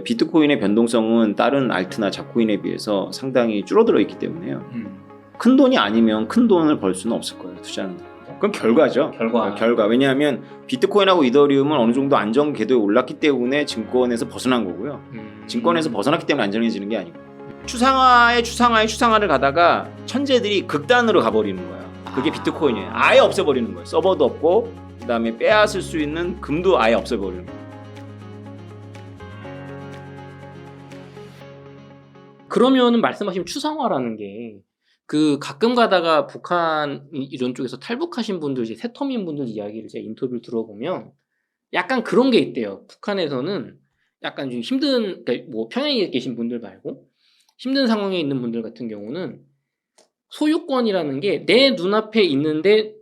비트코인의 변동성은 다른 알트나 잡코인에 비해서 상당히 줄어들어 있기 때문에요. 큰 돈이 아니면 큰 돈을 벌 수는 없을 거예요. 투자하는 데. 그건 결과죠. 결과. 왜냐하면 비트코인하고 이더리움은 어느 정도 안정 궤도에 올랐기 때문에 증권에서 벗어난 거고요. 증권에서 벗어났기 때문에 안정해지는 게 아니고 추상화를 가다가 천재들이 극단으로 가버리는 거예요. 그게 비트코인이에요. 아예 없애버리는 거예요. 서버도 없고 그다음에 빼앗을 수 있는 금도 아예 없애버리는 거예요. 그러면은 말씀하신 추상화라는 게 그 가끔 가다가 북한 이런 쪽에서 탈북하신 분들 이제 새터민 분들 이야기를 제가 인터뷰를 들어보면 약간 그런 게 있대요. 북한에서는 약간 좀 힘든, 그러니까 뭐 평양에 계신 분들 말고 힘든 상황에 있는 분들 같은 경우는 소유권이라는 게 내 눈앞에 있는데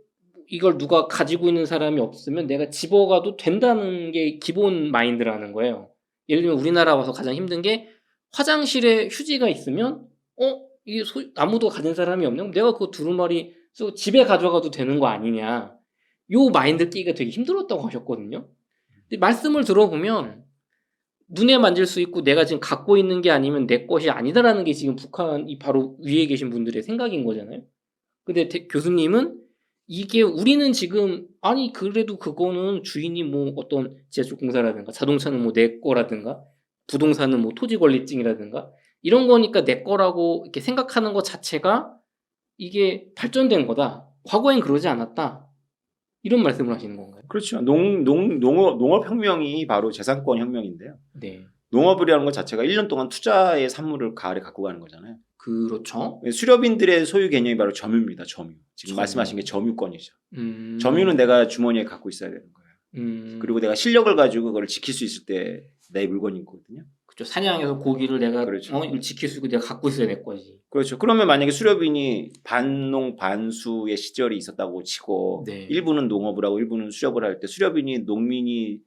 이걸 누가 가지고 있는 사람이 없으면 내가 집어가도 된다는 게 기본 마인드라는 거예요. 예를 들면 우리나라 와서 가장 힘든 게 화장실에 휴지가 있으면 이게 아무도 가진 사람이 없냐? 그럼 내가 그거 두루마리 쓰고 집에 가져가도 되는 거 아니냐? 요 마인드 끼기가 되게 힘들었다고 하셨거든요. 근데 말씀을 들어보면 눈에 만질 수 있고 내가 지금 갖고 있는 게 아니면 내 것이 아니다라는 게 지금 북한이 바로 위에 계신 분들의 생각인 거잖아요. 근데 교수님은 이게 우리는 지금 아니 그래도 그거는 주인이 뭐 어떤 제조공사라든가 자동차는 뭐 내 거라든가 부동산은 뭐 토지 권리증이라든가 이런 거니까 내 거라고 이렇게 생각하는 것 자체가 이게 발전된 거다. 과거엔 그러지 않았다. 이런 말씀을 하시는 건가요? 그렇죠. 농업혁명이 바로 재산권 혁명인데요. 네. 농업이라는 것 자체가 1년 동안 투자의 산물을 가을에 갖고 가는 거잖아요. 그렇죠. 수렵인들의 소유 개념이 바로 점유입니다. 점유. 지금 말씀하신 게 점유권이죠. 점유는 내가 주머니에 갖고 있어야 되는 거예요. 그리고 내가 실력을 가지고 그걸 지킬 수 있을 때 내 물건이거든요. 그렇죠. 사냥해서 고기를 내가 그렇죠. 이걸 지킬 수 있고 내가 갖고 있어야 될 거지. 그렇죠. 그러면 만약에 수렵인이 반농 반수의 시절이 있었다고 치고 네. 일부는 농업을 하고 일부는 수렵을 할 때 수렵인이 농민이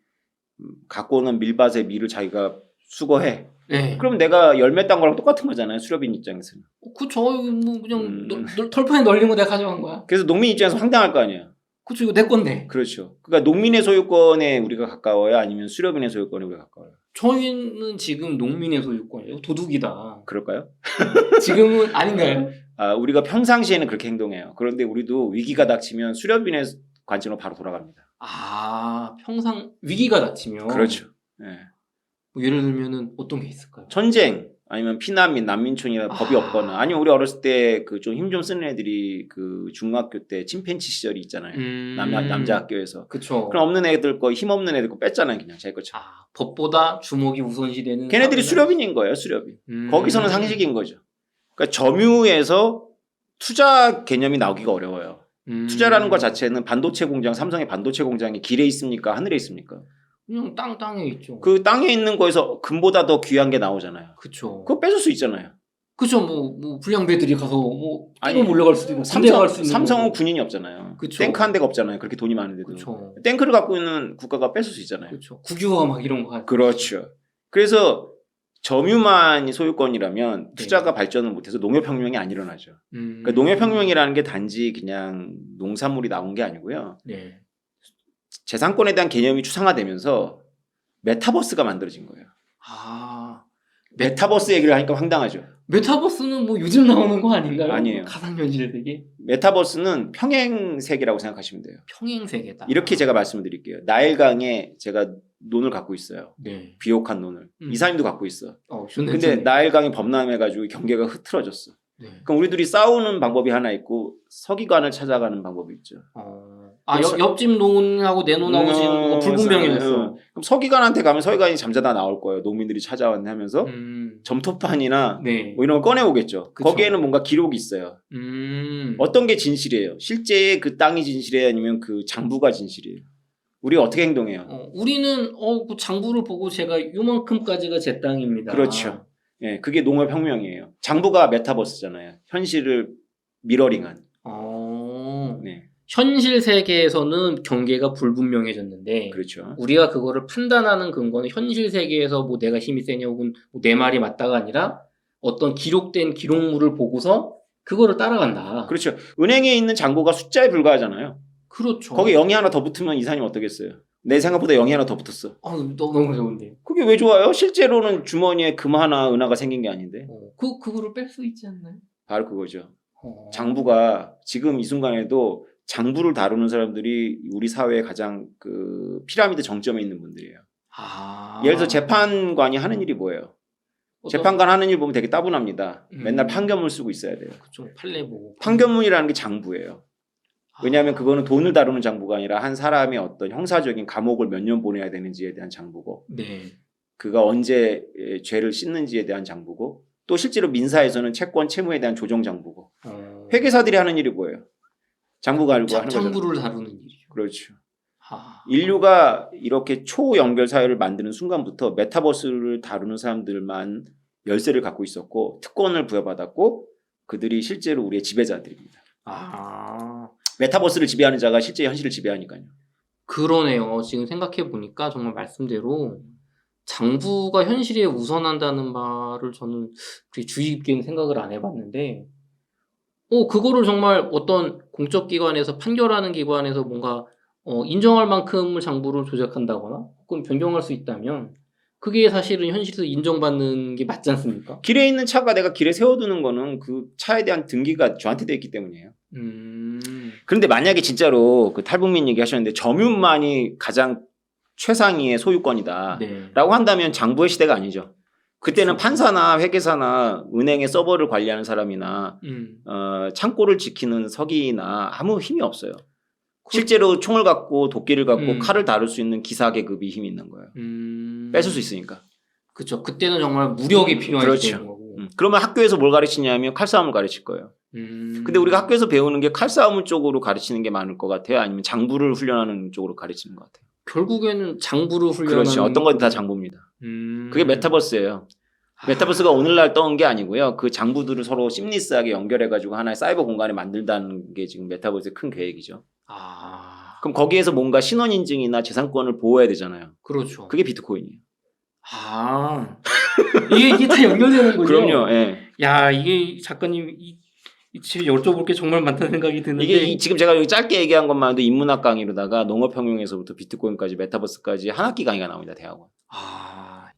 갖고 오는 밀밭의 밀을 자기가 수거해. 네. 그럼 내가 열매 딴 거랑 똑같은 거잖아요. 수렵인 입장에서는. 그쵸. 뭐 그냥 털판에 널린 거 내가 가져간 거야. 그래서 농민 입장에서 황당할 거 아니에요. 그쵸. 이거 내 건데. 그렇죠. 그러니까 농민의 소유권에 우리가 가까워요? 아니면 수렵인의 소유권에 우리가 가까워요? 저희는 지금 농민의 소유권이에요. 도둑이다. 그럴까요? 지금은 아닌가요? 우리가 평상시에는 그렇게 행동해요. 그런데 우리도 위기가 닥치면 수렵인의 관점으로 바로 돌아갑니다. 평상 위기가 닥치면. 그렇죠. 네. 뭐 예를 들면은 어떤 게 있을까요? 전쟁 아니면 피난민 난민촌이나 법이 없거나 아니면 우리 어렸을 때 그 좀 힘 좀 쓰는 애들이 그 중학교 때 침팬치 시절이 있잖아요. 남자 학교에서. 그쵸. 그럼 없는 애들 거 힘 없는 애들 거 뺐잖아요. 그냥 자기 것처럼. 법보다 주먹이 우선시되는. 걔네들이 수렵인인 거예요. 수렵인. 거기서는 상식인 거죠. 그러니까 점유에서 투자 개념이 나오기가 어려워요. 투자라는 것 자체는 반도체 공장, 삼성의 반도체 공장이 길에 있습니까? 하늘에 있습니까? 그냥 땅에 있죠. 그 땅에 있는 거에서 금보다 더 귀한 게 나오잖아요. 그쵸. 그거 뺏을 수 있잖아요. 그쵸. 뭐 불량배들이 가서 뭐 뛰고 몰려갈 수도 있고 삼성은 군인이 없잖아요. 그쵸. 탱크 한 대가 없잖아요. 그렇게 돈이 많은데도. 그쵸. 탱크를 갖고 있는 국가가 뺏을 수 있잖아요. 그렇죠. 국유화 막 이런 거. 그렇죠. 그래서 점유만이 소유권이라면 투자가 발전을 못해서 농업혁명이 안 일어나죠. 그러니까 농업혁명이라는 게 단지 그냥 농산물이 나온 게 아니고요. 네. 재산권에 대한 개념이 추상화되면서 메타버스가 만들어진 거예요. 메타버스 얘기를 하니까 황당하죠. 메타버스는 뭐 요즘 나오는 거 아닌가요? 아니에요. 가상현실 세계? 메타버스는 평행 세계라고 생각하시면 돼요. 평행 세계다. 이렇게 제가 말씀드릴게요. 나일강에 제가 논을 갖고 있어요. 네. 비옥한 논을. 이사님도 갖고 있어. 근데 나일강이 범람해가지고 경계가 흐트러졌어. 네. 그럼 우리 둘이 싸우는 방법이 하나 있고 서기관을 찾아가는 방법이 있죠. 옆집 논하고 내 논하고 지금 불분명해졌어. 그럼 서기관한테 가면 서기관이 잠자다 나올 거예요. 농민들이 찾아왔네 하면서 점토판이나 네. 뭐 이런 거 꺼내오겠죠. 그쵸. 거기에는 뭔가 기록이 있어요. 어떤 게 진실이에요? 실제 그 땅이 진실이에요? 아니면 그 장부가 진실이에요? 우리가 어떻게 행동해요? 우리는 그 장부를 보고 제가 요만큼까지가 제 땅입니다. 그렇죠. 예, 그게 농업혁명이에요. 장부가 메타버스잖아요. 현실을 미러링한. 네. 현실 세계에서는 경계가 불분명해졌는데 그렇죠. 우리가 그거를 판단하는 근거는 현실 세계에서 뭐 내가 힘이 세냐 혹은 뭐 내 말이 맞다가 아니라 어떤 기록된 기록물을 보고서 그거를 따라간다. 그렇죠. 은행에 있는 잔고가 숫자에 불과하잖아요. 그렇죠. 거기 0이 하나 더 붙으면 이사님 어떠겠어요? 내 생각보다 0이 하나 더 붙었어. 너무 좋은데. 그게 왜 좋아요? 실제로는 주머니에 금 하나 은하가 생긴 게 아닌데. 그거를 뺄 수 있지 않나요? 바로 그거죠. 장부가 지금 이 순간에도 장부를 다루는 사람들이 우리 사회의 가장 그 피라미드 정점에 있는 분들이에요. 예를 들어 재판관이 하는 일이 뭐예요? 재판관 하는 일 보면 되게 따분합니다. 맨날 판결문 쓰고 있어야 돼요. 그쵸. 판례 보고. 판결문이라는 게 장부예요. 왜냐하면 그거는 돈을 다루는 장부가 아니라 한 사람의 어떤 형사적인 감옥을 몇 년 보내야 되는지에 대한 장부고, 네. 그가 언제 죄를 씻는지에 대한 장부고, 또 실제로 민사에서는 채권 채무에 대한 조정 장부고, 회계사들이 하는 일이 뭐예요? 장부 갈고 하는 거죠. 장부를 다루는 일이죠. 그렇죠. 인류가 이렇게 초연결 사회를 만드는 순간부터 메타버스를 다루는 사람들만 열쇠를 갖고 있었고 특권을 부여받았고 그들이 실제로 우리의 지배자들입니다. 메타버스를 지배하는 자가 실제 현실을 지배하니까요. 그러네요. 지금 생각해 보니까 정말 말씀대로 장부가 현실에 우선한다는 말을 저는 그렇게 주의 깊게는 생각을 안 해봤는데, 그거를 정말 어떤 공적 기관에서 판결하는 기관에서 뭔가 인정할 만큼의 장부를 조작한다거나 혹은 변경할 수 있다면 그게 사실은 현실에서 인정받는 게 맞지 않습니까? 길에 있는 차가 내가 길에 세워두는 거는 그 차에 대한 등기가 저한테 돼 있기 때문이에요. 그런데 만약에 진짜로 그 탈북민 얘기하셨는데 점유만이 가장 최상위의 소유권이다 라고 한다면 장부의 시대가 아니죠. 그때는 판사나 회계사나 은행의 서버를 관리하는 사람이나 창고를 지키는 서기나 아무 힘이 없어요. 실제로 총을 갖고 도끼를 갖고 칼을 다룰 수 있는 기사 계급이 힘이 있는 거예요. 뺏을 수 있으니까. 그렇죠. 그때는 정말 무력이 필요한 그렇죠. 거고. 그러면 학교에서 뭘 가르치냐면 칼싸움을 가르칠 거예요. 근데 우리가 학교에서 배우는 게 칼싸움 쪽으로 가르치는 게 많을 것 같아요? 아니면 장부를 훈련하는 쪽으로 가르치는 것 같아요? 결국에는 장부를 훈련하는. 그렇죠. 어떤 건 다 장부입니다. 그게 메타버스예요. 메타버스가 오늘날 떠온 게 아니고요. 그 장부들을 서로 심리스하게 연결해가지고 하나의 사이버 공간을 만들다는 게 지금 메타버스의 큰 계획이죠. 그럼 거기에서 뭔가 신원인증이나 재산권을 보호해야 되잖아요. 그렇죠. 그게 비트코인이에요. 이게 다 연결되는군요. 그럼요. 예. 야, 이게 작가님 지금 여쭤볼 게 정말 많다는 생각이 드는데 이게 지금 제가 여기 짧게 얘기한 것만 해도 인문학 강의로다가 농업혁명에서부터 비트코인까지 메타버스까지 한 학기 강의가 나옵니다. 대학원.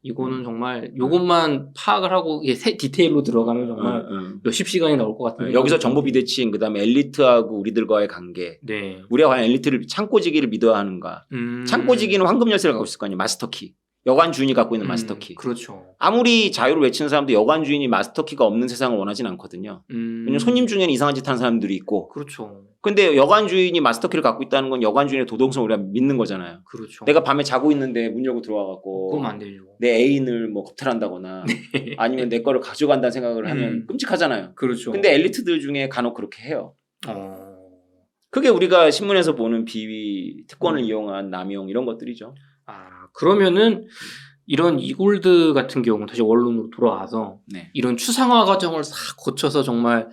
이거는 정말 요것만 파악을 하고 이게 디테일로 들어가면 정말 몇십 시간이 나올 것 같은데 여기서 정보 비대칭, 그다음에 엘리트하고 우리들과의 관계, 우리가 과연 엘리트를 창고지기를 믿어야 하는가? 창고지기는 황금 열쇠를 갖고 있을 거 아니에요. 마스터키. 여관 주인이 갖고 있는 마스터키. 그렇죠. 아무리 자유를 외치는 사람도 여관 주인이 마스터키가 없는 세상을 원하진 않거든요. 왜냐면 손님 중에는 이상한 짓 하는 사람들이 있고. 그렇죠. 근데 여관 주인이 마스터키를 갖고 있다는 건 여관 주인의 도덕성을 우리가 믿는 거잖아요. 그렇죠. 내가 밤에 자고 있는데 문 열고 들어와갖고 그러면 안 되죠. 내 애인을 뭐 겁탈한다거나 아니면 내 거를 가져간다는 생각을 하면 끔찍하잖아요. 그렇죠. 근데 엘리트들 중에 간혹 그렇게 해요. 그게 우리가 신문에서 보는 비위, 특권을 이용한 남용 이런 것들이죠. 그러면은 이런 이골드 같은 경우는 다시 원론으로 돌아와서 이런 추상화 과정을 싹 거쳐서 정말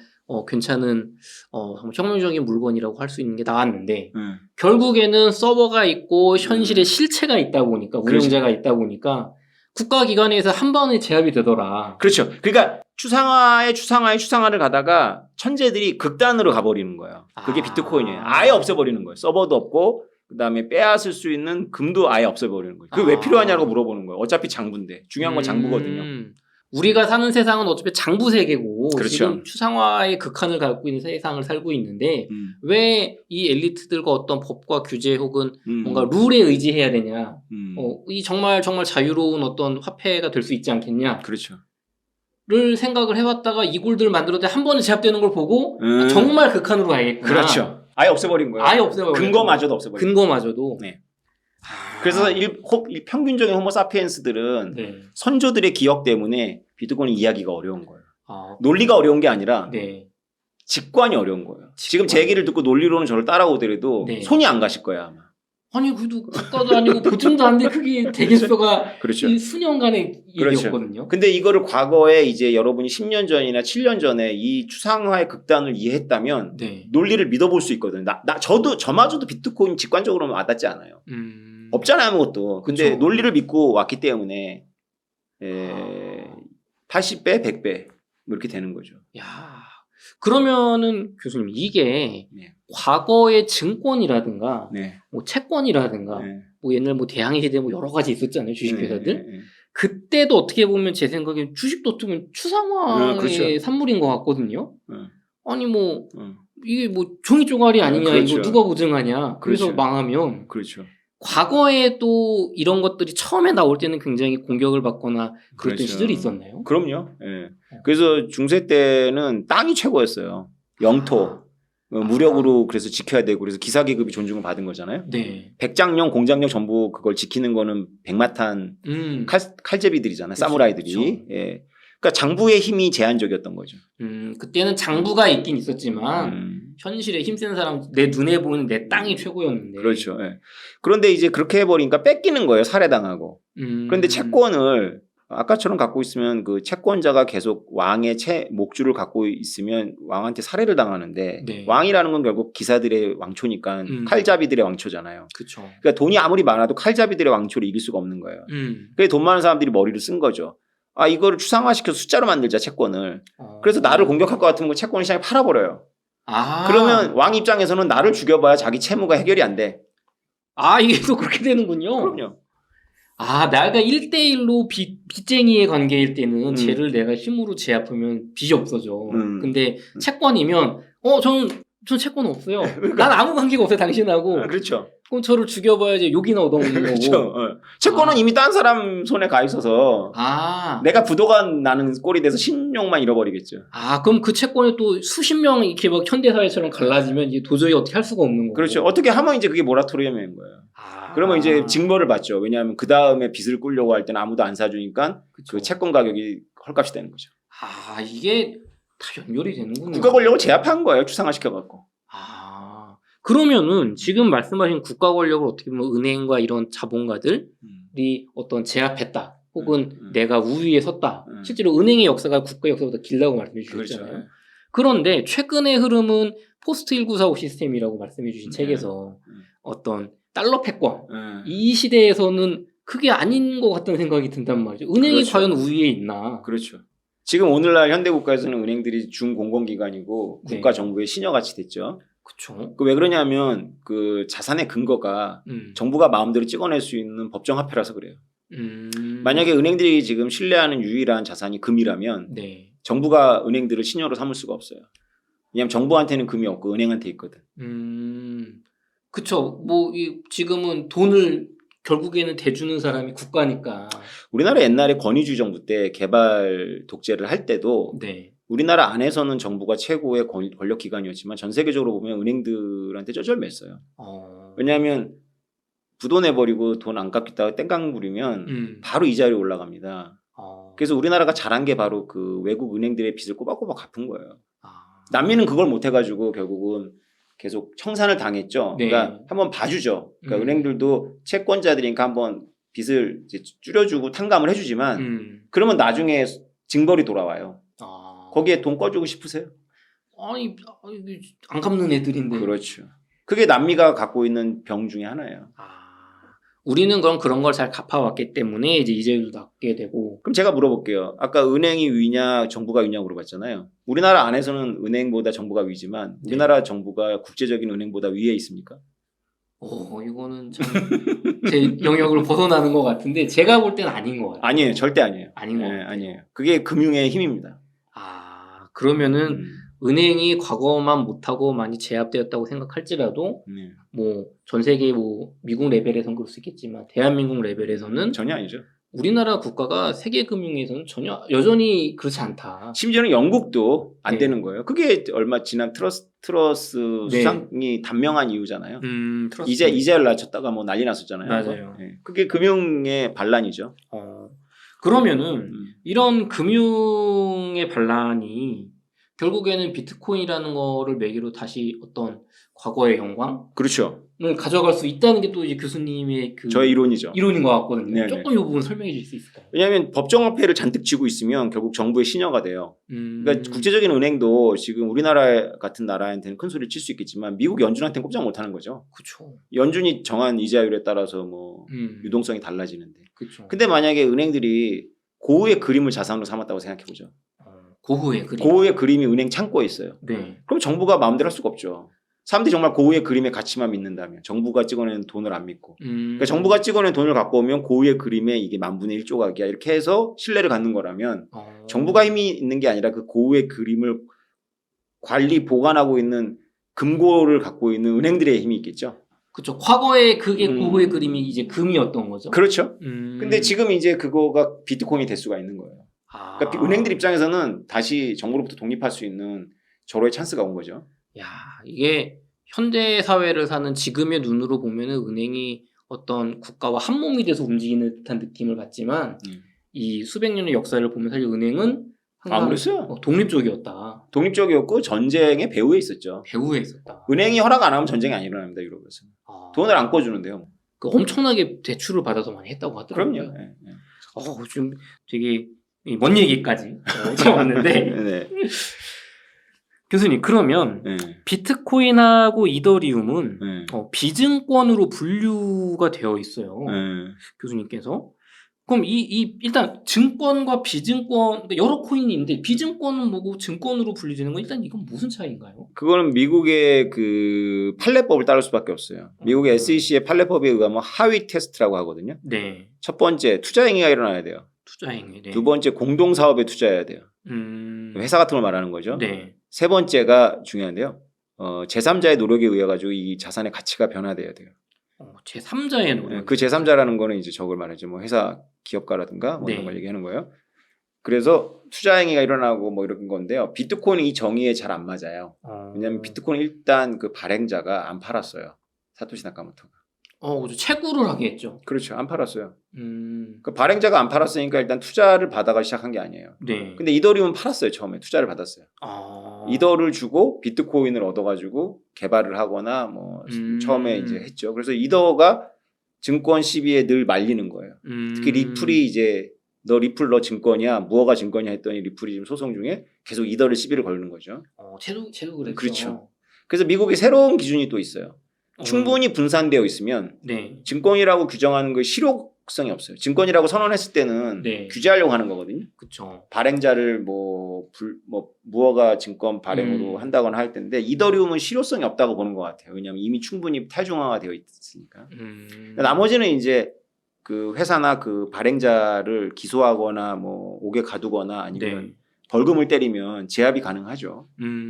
괜찮은 정말 혁명적인 물건이라고 할 수 있는 게 나왔는데 결국에는 서버가 있고 현실에 실체가 있다 보니까 운영자가 있다 보니까 국가기관에서 한 번에 제압이 되더라. 그렇죠. 그러니까 추상화를 가다가 천재들이 극단으로 가버리는 거예요. 그게 비트코인이에요. 아예 없애버리는 거예요. 서버도 없고 그다음에 빼앗을 수 있는 금도 아예 없애버리는 거예요. 그게 왜 필요하냐고 물어보는 거예요. 어차피 장부인데. 중요한 건 장부거든요. 우리가 사는 세상은 어차피 장부 세계고 그렇죠. 지금 추상화의 극한을 갖고 있는 세상을 살고 있는데 왜 이 엘리트들과 어떤 법과 규제 혹은 뭔가 룰에 의지해야 되냐. 이 정말 자유로운 어떤 화폐가 될 수 있지 않겠냐. 그렇죠. 를 생각을 해봤다가 이골드를 만들었는데 한 번에 제압되는 걸 보고 정말 극한으로 가야겠구나. 그렇죠. 아예 없애버린 거예요. 아예 없애버린 근거마저도 없애버린 거예요. 근거마저도. 네. 그래서 평균적인 호모사피엔스들은 선조들의 기억 때문에 비트코인 이해하기가 어려운 거예요. 논리가 어려운 게 아니라 직관이 어려운 거예요. 지금 제 얘기를 듣고 논리로는 저를 따라오더라도 손이 안 가실 거예요 아마. 아니 그래도 국가도 아니고 보증도 안 돼. 그게 대개수가 그렇죠. 이 수년간의 일이었거든요. 그렇죠. 근데 이거를 과거에 이제 여러분이 10년 전이나 7년 전에 이 추상화의 극단을 이해했다면 논리를 믿어볼 수 있거든요. 저마저도 비트코인 직관적으로는 와닿지 않아요. 없잖아요 아무것도. 근데 그쵸. 논리를 믿고 왔기 때문에 80배, 100배 뭐 이렇게 되는 거죠. 그러면은 교수님 이게 과거의 증권이라든가 뭐 채권이라든가 뭐 옛날 뭐 대항해 시대 뭐 여러 가지 있었잖아요. 주식회사들. 그때도 어떻게 보면 제 생각에 주식도 어떻게 보면 추상화의 그렇죠. 산물인 것 같거든요. 아니 뭐 이게 뭐 종이 쪼가리 아니냐 그렇죠. 이거 누가 보증하냐. 그래서 그렇죠. 망하면 그렇죠. 과거에도 이런 것들이 처음에 나올 때는 굉장히 공격을 받거나 그랬던 그렇죠. 시절이 있었나요? 그럼요. 예. 그래서 중세 때는 땅이 최고였어요. 영토. 무력으로 그래서 지켜야 되고 그래서 기사계급이 존중을 받은 거잖아요. 네. 백장령, 공장령 전부 그걸 지키는 거는 백마탄 칼제비들이잖아요. 사무라이들이. 그렇죠. 예. 그러니까 장부의 힘이 제한적이었던 거죠. 그때는 장부가 있긴 있었지만 현실에 힘센 사람 내 눈에 보이는 내 땅이 최고였는데. 그렇죠. 예. 그런데 이제 그렇게 해버리니까 뺏기는 거예요. 살해당하고. 그런데 채권을 아까처럼 갖고 있으면 그 채권자가 계속 왕의 목줄을 갖고 있으면 왕한테 살해를 당하는데 네. 왕이라는 건 결국 기사들의 왕초니까 칼잡이들의 왕초잖아요. 그렇죠. 그러니까 돈이 아무리 많아도 칼잡이들의 왕초를 이길 수가 없는 거예요. 그래서 돈 많은 사람들이 머리를 쓴 거죠. 아 이거를 추상화시켜서 숫자로 만들자 채권을. 그래서 나를 공격할 것 같으면 그 채권을 시장에 팔아버려요. 그러면 왕 입장에서는 나를 죽여봐야 자기 채무가 해결이 안 돼. 이게 또 그렇게 되는군요. 그럼요. 내가 1대1로 빚쟁이의 관계일 때는 쟤를 내가 힘으로 제압하면 빚이 없어져. 근데 채권이면 전 채권 없어요. 난 아무 관계가 없어요 당신하고. 그렇죠. 그럼 저를 죽여봐야지 욕이나 얻어먹는 거고. 그렇죠. 채권은 이미 딴 사람 손에 가 있어서 내가 부도가 나는 꼴이 돼서 신용만 잃어버리겠죠. 그럼 그 채권이 또 수십 명 이렇게 막 현대사회처럼 갈라지면 이제 도저히 어떻게 할 수가 없는 거고. 그렇죠. 어떻게 하면 이제 그게 모라토리엄인 거예요. 그러면 이제 징벌을 받죠. 왜냐하면 그 다음에 빚을 꾸려고 할 때는 아무도 안 사주니까 그 채권 가격이 헐값이 되는 거죠. 이게 다 연결이 되는군요. 국가 권력을 제압한 거예요. 추상화시켜갖고. 그러면은 지금 말씀하신 국가 권력을 어떻게 보면 은행과 이런 자본가들이 어떤 제압했다. 혹은 내가 우위에 섰다. 실제로 은행의 역사가 국가 역사보다 길다고 말씀해 주셨잖아요. 그렇죠. 그런데 최근의 흐름은 포스트 1945 시스템이라고 말씀해 주신 책에서 어떤 달러 패권 이 시대에서는 그게 아닌 것 같다는 생각이 든단 말이죠. 은행이 그렇죠. 과연 우위에 있나. 그렇죠. 지금 오늘날 현대국가에서는 은행들이 중공공기관이고 국가 정부의 신여같이 됐죠. 그렇죠. 왜 그러냐면 그 자산의 근거가 정부가 마음대로 찍어낼 수 있는 법정 화폐라서 그래요. 만약에 은행들이 지금 신뢰하는 유일한 자산이 금이라면 정부가 은행들을 신여로 삼을 수가 없어요. 왜냐하면 정부한테는 금이 없고 은행한테 있거든. 그렇죠. 지금은 돈을 결국에는 대주는 사람이 국가니까. 우리나라 옛날에 권위주의 정부 때 개발 독재를 할 때도 우리나라 안에서는 정부가 최고의 권력 기관이었지만 전 세계적으로 보면 은행들한테 쩌절맸어요. 왜냐하면 부도 내버리고 돈 안 갚겠다고 땡깡 부리면 바로 이자율이 올라갑니다. 그래서 우리나라가 잘한 게 바로 그 외국 은행들의 빚을 꼬박꼬박 갚은 거예요. 남미는 그걸 못 해가지고 결국은 계속 청산을 당했죠. 그러니까 한번 봐주죠. 그러니까 은행들도 채권자들이니까 한번 빚을 이제 줄여주고 탕감을 해주지만 그러면 나중에 징벌이 돌아와요. 거기에 돈 꺼주고 싶으세요? 안 갚는 애들인데. 그렇죠. 그게 남미가 갖고 있는 병 중에 하나예요. 우리는 그런 걸 잘 갚아왔기 때문에 이제 이자율도 낮게 되고. 그럼 제가 물어볼게요. 아까 은행이 위냐 정부가 위냐 물어봤잖아요. 우리나라 안에서는 은행보다 정부가 위지만 우리나라 정부가 국제적인 은행보다 위에 있습니까? 이거는 참 제 영역을 벗어나는 것 같은데 제가 볼 때는 아닌 것 같아요. 아니에요. 절대 아니에요. 아닌 것 같아요. 아니에요. 그게 금융의 힘입니다. 그러면은 은행이 과거만 못하고 많이 제압되었다고 생각할지라도 뭐 전 세계 미국 레벨에서는 그럴 수 있겠지만 대한민국 레벨에서는 전혀 아니죠. 우리나라 국가가 세계 금융에서는 전혀 여전히 그렇지 않다. 심지어는 영국도 안 되는 거예요. 그게 얼마 지난 트러스 수상이 단명한 이유잖아요. 이자를 낮췄다가 뭐 난리 났었잖아요. 맞아요. 그게 금융의 반란이죠. 그러면은 이런 금융의 반란이 결국에는 비트코인이라는 거를 매개로 다시 어떤 과거의 영광? 그렇죠. 을 가져갈 수 있다는 게 또 이제 교수님의 저의 이론이죠. 이론인 것 같거든요. 조금 이 부분 설명해 주실 수 있을까요? 왜냐하면 법정화폐를 잔뜩 쥐고 있으면 결국 정부의 신여가 돼요. 그러니까 국제적인 은행도 지금 우리나라 같은 나라한테는 큰 소리를 칠 수 있겠지만 미국 연준한테는 꼼짝 못하는 거죠. 그렇죠. 연준이 정한 이자율에 따라서 뭐 유동성이 달라지는데. 그렇죠. 근데 만약에 은행들이 고흐의 그림을 자산으로 삼았다고 생각해 보죠. 고흐의 그림. 고흐의 그림이 은행 창고에 있어요. 네. 그럼 정부가 마음대로 할 수가 없죠. 사람들이 정말 고유의 그림의 가치만 믿는다면, 정부가 찍어낸 돈을 안 믿고, 그러니까 정부가 찍어낸 돈을 갖고 오면 고유의 그림에 이게 10,000분의 1조각이야 이렇게 해서 신뢰를 갖는 거라면, 정부가 힘이 있는 게 아니라 그 고유의 그림을 관리 보관하고 있는 금고를 갖고 있는 은행들의 힘이 있겠죠. 그렇죠. 과거에 그게 고유의 그림이 이제 금이었던 거죠. 그렇죠. 근데 지금 이제 그거가 비트코인이 될 수가 있는 거예요. 그러니까 은행들 입장에서는 다시 정부로부터 독립할 수 있는 절호의 찬스가 온 거죠. 야, 이게 현대 사회를 사는 지금의 눈으로 보면은 은행이 어떤 국가와 한 몸이 돼서 움직이는 듯한 느낌을 받지만 이 수백 년의 역사를 보면 사실 은행은 아무랬어요. 독립적이었다. 독립적이었고 전쟁의 배후에 있었죠. 배후에 있었다. 은행이 허락 안 하면 전쟁이 안 일어납니다. 유럽에서. 돈을 안 꿔주는데요. 그 엄청나게 대출을 받아서 많이 했다고 하더라고요. 그럼요. 네. 좀 되게 먼 얘기까지 왔는데 네. 교수님 그러면 네. 비트코인하고 이더리움은 네. 비증권으로 분류가 되어 있어요. 네. 교수님께서. 그럼 일단 증권과 비증권, 그러니까 여러 코인이 있는데 비증권은 뭐고 증권으로 분류되는 건 일단 이건 무슨 차이인가요? 그거는 미국의 그 판례법을 따를 수밖에 없어요. 미국의 SEC의 판례법에 의하면 하위 테스트라고 하거든요. 네. 첫 번째 투자 행위가 일어나야 돼요. 투자 행위. 네. 두 번째 공동 사업에 투자해야 돼요. 회사 같은 걸 말하는 거죠. 네. 세 번째가 중요한데요. 제3자의 노력에 의해 가지고 이 자산의 가치가 변화돼야 돼요. 제3자의 노력. 그 제3자라는 거는 이제 저걸 말하죠. 뭐 회사 기업가라든가 뭐 이런 걸 얘기하는 거예요. 그래서 투자 행위가 일어나고 뭐 이런 건데요. 비트코인이 이 정의에 잘 안 맞아요. 왜냐하면 비트코인 일단 그 발행자가 안 팔았어요. 사토시 나카모토가. 그렇죠. 채굴을 하게 했죠. 그렇죠. 안 팔았어요. 그 발행자가 안 팔았으니까 일단 투자를 받아가 시작한 게 아니에요. 네. 근데 이더리움은 팔았어요. 처음에 투자를 받았어요. 이더를 주고 비트코인을 얻어가지고 개발을 하거나 뭐 처음에 이제 했죠. 그래서 이더가 증권 시비에 늘 말리는 거예요. 특히 리플이 이제 너 증권이야, 무허가 증권이야 했더니 리플이 지금 소송 중에 계속 이더를 시비를 걸는 거죠. 쟤도 그랬죠. 그렇죠. 그래서 미국에 새로운 기준이 또 있어요. 충분히 분산되어 있으면 네. 증권이라고 규정하는 거 실효성이 없어요. 증권이라고 선언했을 때는 네. 규제하려고 하는 거거든요. 그렇죠. 발행자를 무허가 증권 발행으로 한다거나 할 텐데 이더리움은 실효성이 없다고 보는 것 같아요. 왜냐하면 이미 충분히 탈중화가 되어 있으니까. 나머지는 이제 그 회사나 그 발행자를 기소하거나 뭐 옥에 가두거나 아니면 벌금을 때리면 제압이 가능하죠.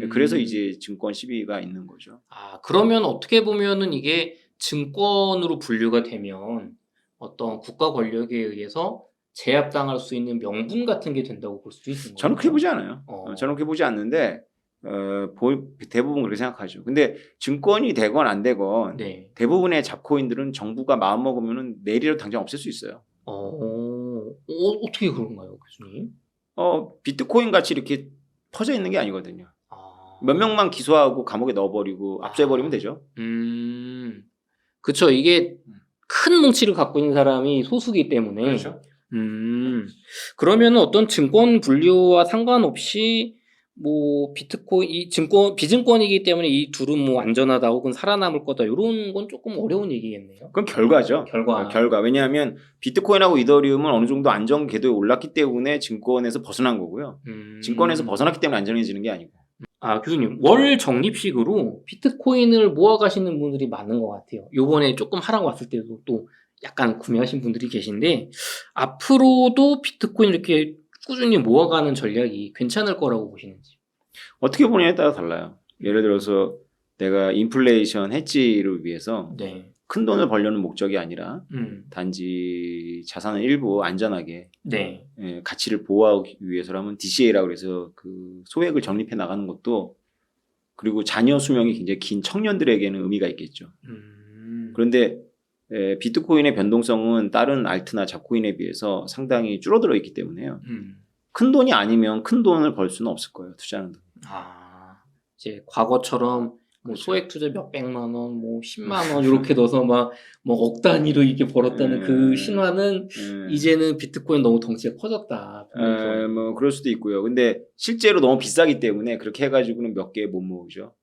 그래서 이제 증권 시비가 있는 거죠. 그러면 어떻게 보면은 이게 증권으로 분류가 되면 어떤 국가 권력에 의해서 제압당할 수 있는 명분 같은 게 된다고 볼 수 있는 거죠. 저는 그렇게 보지 않아요. 저는 그렇게 보지 않는데 대부분 그렇게 생각하죠. 근데 증권이 되건 안 되건 대부분의 잡코인들은 정부가 마음 먹으면은 내일이라도 당장 없앨 수 있어요. 어떻게 그런가요, 교수님? 비트코인 같이 이렇게 퍼져 있는 게 아니거든요. 몇 명만 기소하고 감옥에 넣어버리고 압수해버리면 되죠. 그렇죠. 이게 큰 뭉치를 갖고 있는 사람이 소수기 때문에. 그렇죠. 그러면은 어떤 증권 분류와 상관없이 뭐 비트코인 비증권이기 때문에 이 둘은 뭐 안전하다 혹은 살아남을 거다 이런 건 조금 어려운 얘기겠네요. 그건 결과죠. 결과. 왜냐하면 비트코인하고 이더리움은 어느 정도 안전 궤도에 올랐기 때문에 증권에서 벗어난 거고요. 증권에서 벗어났기 때문에 안전해지는 게 아니고. 교수님 월 적립식으로 비트코인을 모아가시는 분들이 많은 것 같아요. 요번에 조금 하락 왔을 때도 또 약간 구매하신 분들이 계신데 앞으로도 비트코인 이렇게 꾸준히 모아가는 전략이 괜찮을 거라고 보시는지. 어떻게 보느냐에 따라 달라요. 예를 들어서 내가 인플레이션 해지를 위해서 큰 돈을 벌려는 목적이 아니라 단지 자산을 일부 안전하게 가치를 보호하기 위해서라면 DCA라고 해서 그 소액을 적립해 나가는 것도 그리고 자녀 수명이 굉장히 긴 청년들에게는 의미가 있겠죠. 그런데 비트코인의 변동성은 다른 알트나 잡코인에 비해서 상당히 줄어들어 있기 때문에요. 큰 돈이 아니면 큰 돈을 벌 수는 없을 거예요. 투자하는 돈. 이제 과거처럼 뭐 소액 투자 몇 백만 원, 뭐 10만 원 이렇게 넣어서 막 뭐 억 단위로 이렇게 벌었다는 그 신화는 이제는 비트코인 너무 덩치가 커졌다. 뭐 그럴 수도 있고요. 근데 실제로 너무 비싸기 때문에 그렇게 해가지고는 몇 개 못 모으죠.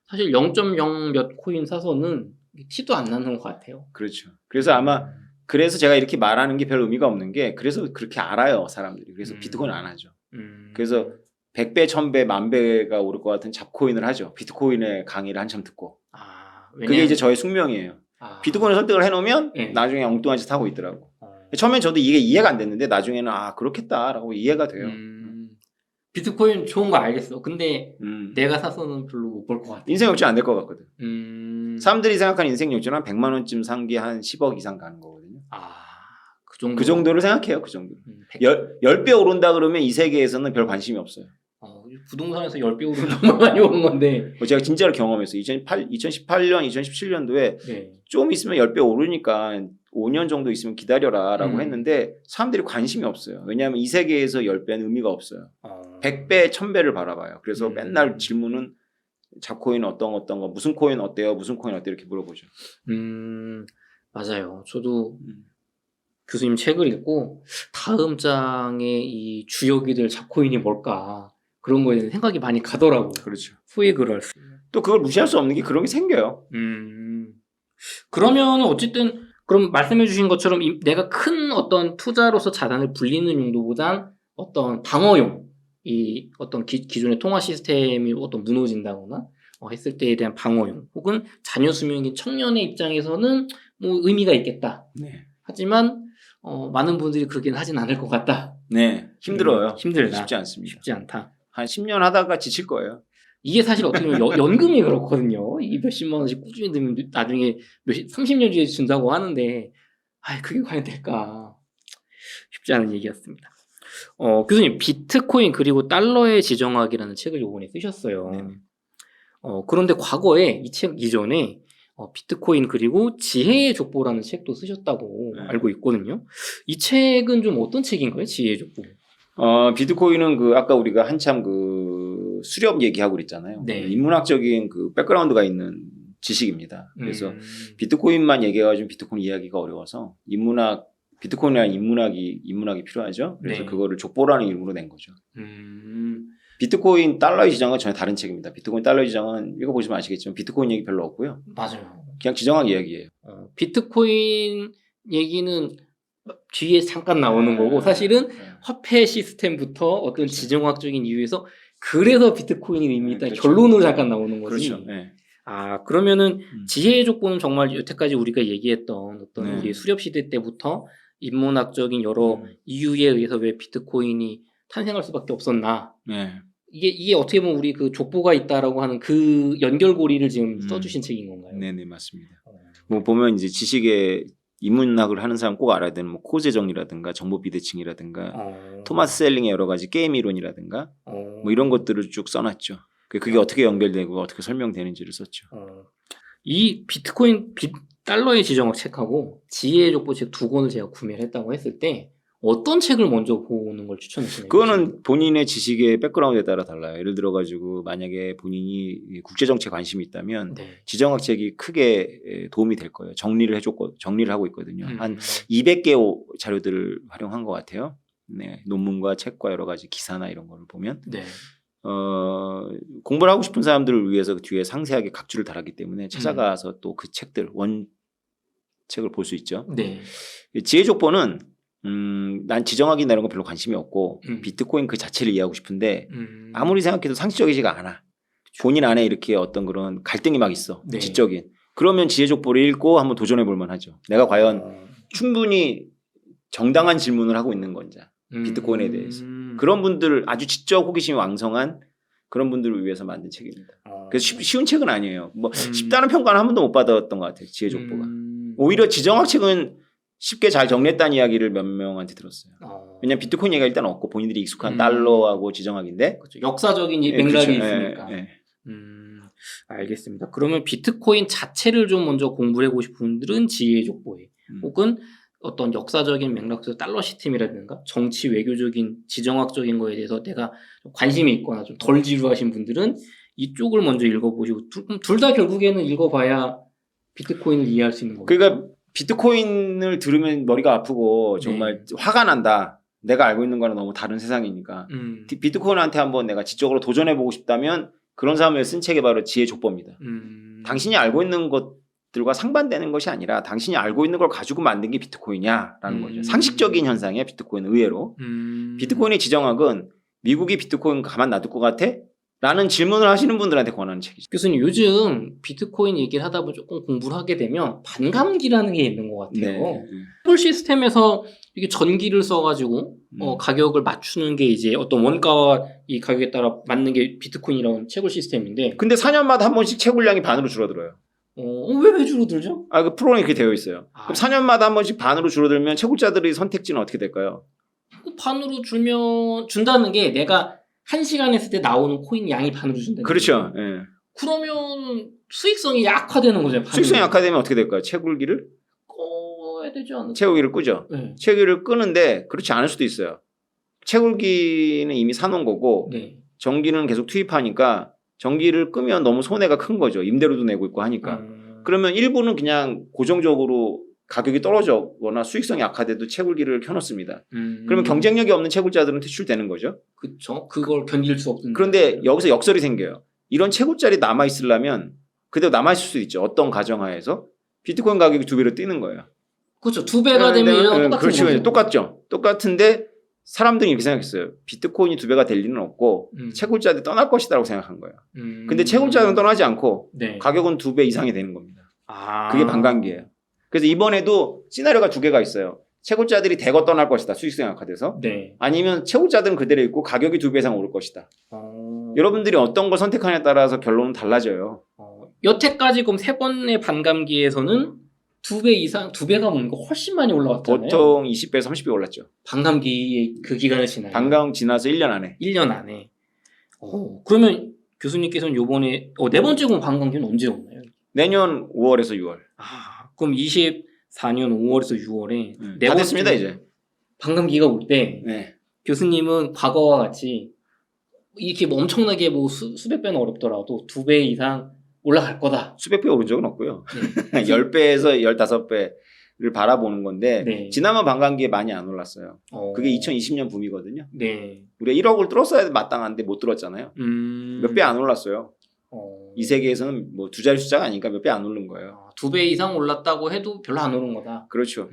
사실 0.0 몇 코인 사서는 티도 안 나는 것 같아요. 그렇죠. 그래서 아마 그래서 제가 이렇게 말하는 게 별 의미가 없는 게 그래서 그렇게 알아요 사람들이. 그래서 비트코인 안 하죠. 그래서 100배, 1000배, 10,000배가 오를 것 같은 잡코인을 하죠. 비트코인의 강의를 한참 듣고. 그게 이제 저의 숙명이에요. 비트코인을 설득을 해놓으면 네. 나중에 엉뚱한 짓 하고 있더라고. 처음엔 저도 이게 이해가 안 됐는데 나중에는 그렇겠다라고 이해가 돼요. 비트코인 좋은 거 알겠어. 근데 내가 사서는 별로 못 볼 것 같아. 인생 역전 안 될 것 같거든. 사람들이 생각하는 인생 역전은 한 100만 원쯤 산 게 한 10억 이상 가는 거거든요. 그 정도를 생각해요. 그 정도. 10배 오른다 그러면 이 세계에서는 별 관심이 없어요. 부동산에서 10배 오르면 너무 많이 오른 건데. 제가 진짜로 경험했어요. 2018년, 2017년도에 네. 좀 있으면 10배 오르니까 5년 정도 있으면 기다려라 라고 했는데 사람들이 관심이 없어요. 왜냐하면 이 세계에서 10배는 의미가 없어요. 100배, 1000배를 바라봐요. 그래서 맨날 질문은 잡코인 어떤 거, 무슨 코인 어때요? 무슨 코인 어때요? 이렇게 물어보죠. 맞아요. 저도 교수님 책을 읽고 다음 장에 이 주요기들 잡코인이 뭘까 그런 거에 대한 생각이 많이 가더라고요. 그렇죠. 후에 글을 또 그걸 무시할 수 없는 게 그런 게 생겨요. 그러면 어쨌든 그럼 말씀해 주신 것처럼 내가 큰 어떤 투자로서 자산을 불리는 용도보단 어떤 방어용 이 어떤 기존의 통화 시스템이 어떤 무너진다거나 했을 때에 대한 방어용 혹은 자녀 수명인 청년의 입장에서는 뭐 의미가 있겠다. 네. 하지만 많은 분들이 그러긴 하진 않을 것 같다. 네, 힘들어요. 힘들다. 쉽지 않습니다. 쉽지 않다. 한 10년 하다가 지칠 거예요. 이게 사실 어떻게 보면 연금이 그렇거든요. 이 몇십만 원씩 꾸준히 들면 나중에 30년 뒤에 준다고 하는데 그게 과연 될까? 쉽지 않은 얘기였습니다. 교수님 비트코인 그리고 달러의 지정학이라는 책을 이번에 쓰셨어요. 그런데 과거에 이 책 이전에 비트코인 그리고 지혜의 족보라는 책도 쓰셨다고 알고 있거든요. 이 책은 좀 어떤 책인가요? 지혜의 족보. 비트코인은 아까 우리가 한참 수렵 얘기하고 그랬잖아요. 네. 인문학적인 백그라운드가 있는 지식입니다. 그래서 비트코인만 얘기해가지고 비트코인 이야기가 어려워서 비트코인이라는 인문학이 필요하죠. 그래서 네. 그거를 족보라는 이름으로 낸 거죠. 비트코인 달러의 지정은 전혀 다른 책입니다. 비트코인 달러의 지정은 읽어보시면 아시겠지만 비트코인 얘기 별로 없고요. 맞아요. 그냥 지정학 이야기예요. 비트코인 얘기는 뒤에 잠깐 나오는 거고 사실은 화폐 시스템부터 어떤 지정학적인 이유에서 그래서 비트코인이 의미 있다. 그렇죠. 결론으로 잠깐 나오는 거지. 그렇죠. 네. 그러면은 지혜의 족보는 정말 여태까지 우리가 얘기했던 어떤 네. 우리 수렵 시대 때부터 인문학적인 여러 이유에 의해서 왜 비트코인이 탄생할 수밖에 없었나. 네. 이게 어떻게 보면 우리 그 족보가 있다라고 하는 그 연결고리를 지금 써주신 책인 건가요? 네네 맞습니다. 보면 이제 지식의 인문학을 하는 사람 꼭 알아야 되는 코제 정리라든가 정보 비대칭이라든가 토마스 셀링의 여러 가지 게임 이론이라든가 이런 것들을 쭉 써놨죠. 그게 어떻게 연결되고 어떻게 설명되는지를 썼죠. 이 비트코인 달러의 지정학 책하고 지혜의 족보 책 두 권을 제가 구매를 했다고 했을 때 어떤 책을 먼저 보는 걸 추천하시나요? 그거는 본인의 지식의 백그라운드에 따라 달라요. 예를 들어가지고 만약에 본인이 국제정치에 관심이 있다면 지정학 책이 크게 도움이 될 거예요. 정리를 하고 있거든요. 한 200개 자료들을 활용한 것 같아요. 네, 논문과 책과 여러 가지 기사나 이런 거를 보면 공부를 하고 싶은 사람들을 위해서 뒤에 상세하게 각주를 달았기 때문에 찾아가서 또 그 책들 원책을 볼 수 있죠. 지혜 족보는 난 지정학이나 이런 거 별로 관심이 없고 비트코인 그 자체를 이해하고 싶은데 아무리 생각해도 상식적이지가 않아. 본인 안에 이렇게 어떤 그런 갈등이 막 있어. 지적인. 그러면 지혜 족보를 읽고 한번 도전해 볼 만하죠. 내가 과연 충분히 정당한 질문을 하고 있는 건지 비트코인에 대해서. 그런 분들 아주 지적 호기심이 왕성한 그런 분들을 위해서 만든 책입니다. 그래서 쉬운 책은 아니에요. 쉽다는 평가는 한 번도 못 받았던 것 같아요. 지혜 족보가. 오히려 지정학 책은 쉽게 잘 정리했다는 이야기를 몇 명한테 들었어요. 왜냐하면 비트코인 얘기가 일단 없고 본인들이 익숙한 달러하고 지정학인데 그렇죠. 역사적인 맥락이 그렇죠. 있으니까. 알겠습니다. 그러면 비트코인 자체를 좀 먼저 공부를 해보고 싶은 분들은 지혜의 족보에 혹은 어떤 역사적인 맥락에서 달러 시스템이라든가 정치 외교적인 지정학적인 거에 대해서 내가 관심이 있거나 좀 덜 지루하신 분들은 이쪽을 먼저 읽어보시고 둘 다 결국에는 읽어봐야 비트코인을 이해할 수 있는 거예요. 그러니까 비트코인을 들으면 머리가 아프고 정말 화가 난다. 내가 알고 있는 거랑 너무 다른 세상이니까. 비트코인한테 한번 내가 지적으로 도전해보고 싶다면 그런 사람을 쓴 책이 바로 지혜 족보입니다. 당신이 알고 있는 것들과 상반되는 것이 아니라 당신이 알고 있는 걸 가지고 만든 게 비트코인이야 라는 거죠. 상식적인 현상이야 비트코인은 의외로. 비트코인의 지정학은 미국이 비트코인 가만 놔둘 것 같아? 라는 질문을 하시는 분들한테 권하는 책이죠. 교수님 요즘 비트코인 얘기를 하다 보면 조금 공부를 하게 되면 반감기라는 게 있는 것 같아요. 네. 채굴 시스템에서 이게 전기를 써가지고 가격을 맞추는 게 이제 어떤 원가와 이 가격에 따라 맞는 게 비트코인이라는 채굴 시스템인데 근데 4년마다 한 번씩 채굴량이 반으로 줄어들어요. 왜 줄어들죠? 그 프로그램이 그렇게 되어 있어요. 그럼 4년마다 한 번씩 반으로 줄어들면 채굴자들의 선택지는 어떻게 될까요? 반으로 준다는 게 내가 1시간 했을 때 나오는 코인 양이 반으로 준다는 그렇죠. 거예요. 예. 그러면 수익성이 약화되는 거죠. 수익성이 약화되면 어떻게 될까요? 채굴기를? 꺼야 되지 않을까? 채굴기를 끄죠. 네. 채굴기를 끄는데 그렇지 않을 수도 있어요. 채굴기는 이미 사놓은 거고 네. 전기는 계속 투입하니까 전기를 끄면 너무 손해가 큰 거죠. 임대료도 내고 있고 하니까. 그러면 일부는 그냥 고정적으로 가격이 떨어져거나 수익성이 약화돼도 채굴기를 켜놓습니다. 그러면 경쟁력이 없는 채굴자들은 퇴출되는 거죠. 그렇죠. 그걸 견딜 수 없는. 그런데 여기서 역설이 생겨요. 이런 채굴자리 남아있으려면 그대로 남아있을 수도 있죠. 어떤 가정하에서 비트코인 가격이 2배로 뛰는 거예요. 그렇죠. 2배가 되면 이런 똑같은 그렇죠. 거죠. 똑같죠. 똑같은데 사람들이 이렇게 생각했어요. 비트코인이 2배가 될 리는 없고 채굴자들이 떠날 것이다라고 생각한 거예요. 근데 채굴자는 떠나지 않고 네. 가격은 2배 이상이 되는 겁니다. 아. 그게 반감기예요. 그래서 이번에도 시나리오가 2개가 있어요. 채굴자들이 대거 떠날 것이다. 수익성 약화돼서. 네. 아니면 채굴자들은 그대로 있고 가격이 2배 이상 오를 것이다. 여러분들이 어떤 걸 선택하냐에 따라서 결론은 달라져요. 여태까지 그럼 3번의 반감기에서는 2배 이상, 2배가 뭔가 훨씬 많이 올라왔잖아요. 보통 20배에서 30배 올랐죠. 반감기의 그 기간을 지나요. 반감 지나서 1년 안에. 1년 안에. 그러면 교수님께서는 요번에 4번째 공 반감기는 언제 오나요? 내년 5월에서 6월. 그럼 24년 5월에서 6월에 다 됐습니다 이제. 반감기가 올 때 네. 교수님은 과거와 같이 이렇게 뭐 엄청나게 뭐 수백 배는 어렵더라도 2배 이상 올라갈 거다. 수백 배 오른 적은 없고요. 네. 10배에서 15배를 바라보는 건데 네. 지난번 반감기에 많이 안 올랐어요. 그게 2020년 붐이거든요. 네. 우리가 1억을 뚫었어야 마땅한데 못 뚫었잖아요. 몇 배 안 올랐어요. 이 세계에서는 뭐 두 자리 숫자가 아니니까 몇 배 안 오른 거예요. 2배 이상 올랐다고 해도 별로 안 오른 거다. 그렇죠.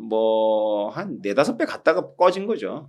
뭐 한 4-5배 갔다가 꺼진 거죠.